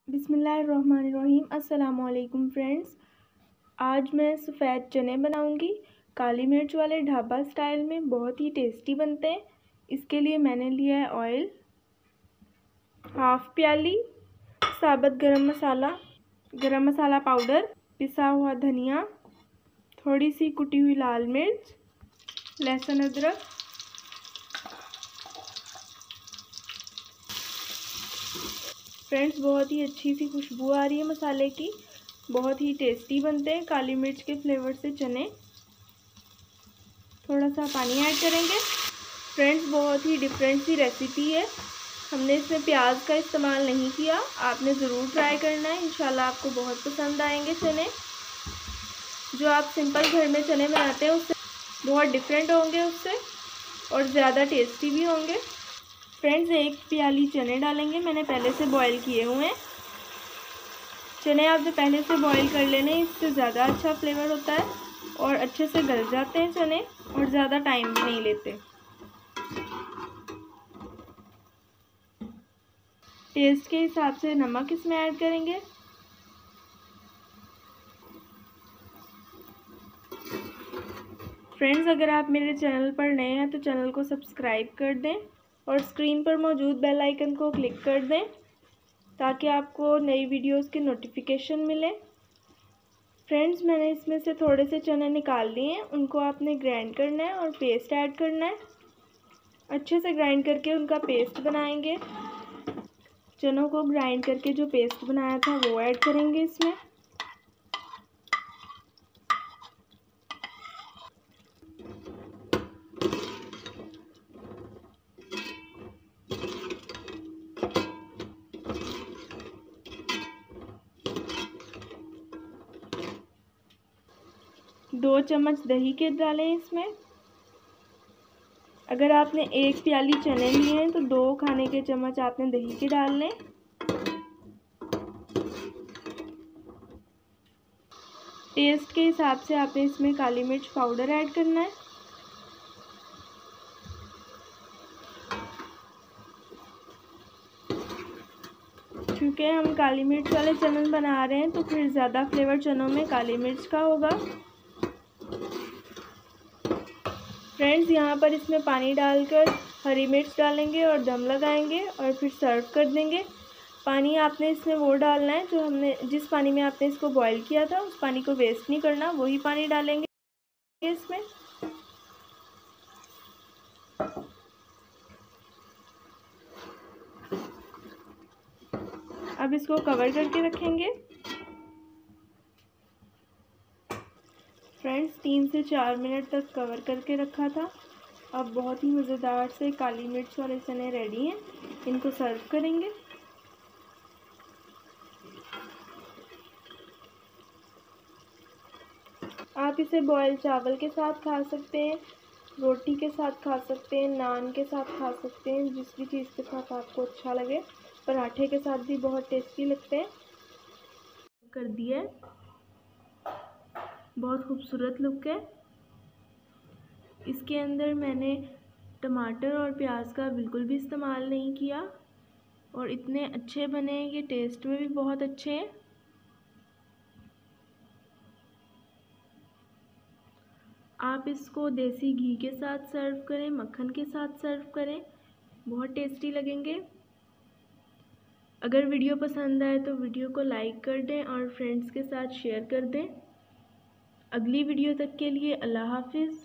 बिस्मिल्लाहिर्रहमानिर्रहीम। अस्सलामुअलैकुम फ्रेंड्स, आज मैं सफ़ेद चने बनाऊंगी काली मिर्च वाले ढाबा स्टाइल में। बहुत ही टेस्टी बनते हैं। इसके लिए मैंने लिया है ऑयल, हाफ़ प्याली साबुत गरम मसाला पाउडर, पिसा हुआ धनिया, थोड़ी सी कुटी हुई लाल मिर्च, लहसुन अदरक, फ्रेंड्स बहुत ही अच्छी सी खुशबू आ रही है मसाले की। बहुत ही टेस्टी बनते हैं काली मिर्च के फ्लेवर से चने। थोड़ा सा पानी ऐड करेंगे। फ्रेंड्स बहुत ही डिफरेंट सी रेसिपी है। हमने इसमें प्याज का इस्तेमाल नहीं किया। आपने ज़रूर ट्राई करना है, इंशाल्लाह आपको बहुत पसंद आएंगे चने। जो आप सिंपल घर में चने बनाते हैं उससे बहुत डिफरेंट होंगे उससे, और ज़्यादा टेस्टी भी होंगे। फ्रेंड्स एक प्याली चने डालेंगे, मैंने पहले से बॉईल किए हुए हैं। चने आपने पहले से बॉईल कर लेने, इससे ज़्यादा अच्छा फ्लेवर होता है और अच्छे से गल जाते हैं चने और ज़्यादा टाइम भी नहीं लेते। टेस्ट के हिसाब से नमक इसमें ऐड करेंगे। फ्रेंड्स अगर आप मेरे चैनल पर नए हैं तो चैनल को सब्सक्राइब कर दें और स्क्रीन पर मौजूद बेल आइकन को क्लिक कर दें ताकि आपको नई वीडियोस की नोटिफिकेशन मिले। फ्रेंड्स मैंने इसमें से थोड़े से चने निकाल लिए हैं, उनको आपने ग्राइंड करना है और पेस्ट ऐड करना है। अच्छे से ग्राइंड करके उनका पेस्ट बनाएंगे। चनों को ग्राइंड करके जो पेस्ट बनाया था वो ऐड करेंगे इसमें। दो चम्मच दही के डालें इसमें। अगर आपने एक प्याली चने लिए हैं तो 2 खाने के चम्मच आपने दही के डाल लें। टेस्ट के हिसाब से आपने इसमें काली मिर्च पाउडर ऐड करना है। क्योंकि हम काली मिर्च वाले चने बना रहे हैं तो फिर ज़्यादा फ्लेवर चनों में काली मिर्च का होगा। फ्रेंड्स यहाँ पर इसमें पानी डालकर हरी मिर्च डालेंगे और दम लगाएंगे और फिर सर्व कर देंगे। पानी आपने इसमें वो डालना है जो हमने जिस पानी में आपने इसको बॉईल किया था, उस पानी को वेस्ट नहीं करना, वही पानी डालेंगे इसमें। अब इसको कवर करके रखेंगे। फ्रेंड्स 3 से 4 मिनट तक कवर करके रखा था। अब बहुत ही मज़ेदार से काली मिर्च वाले चने रेडी हैं। इनको सर्व करेंगे। आप इसे बॉयल चावल के साथ खा सकते हैं, रोटी के साथ खा सकते हैं, नान के साथ खा सकते हैं, जिस भी चीज़ के साथ आपको अच्छा लगे। पराठे के साथ भी बहुत टेस्टी लगते हैं। कर दिया है, बहुत खूबसूरत लुक है। इसके अंदर मैंने टमाटर और प्याज का बिल्कुल भी इस्तेमाल नहीं किया और इतने अच्छे बने हैं, ये टेस्ट में भी बहुत अच्छे हैं। आप इसको देसी घी के साथ सर्व करें, मक्खन के साथ सर्व करें, बहुत टेस्टी लगेंगे। अगर वीडियो पसंद आए तो वीडियो को लाइक कर दें और फ्रेंड्स के साथ शेयर कर दें। अगली वीडियो तक के लिए अल्लाह हाफिज़।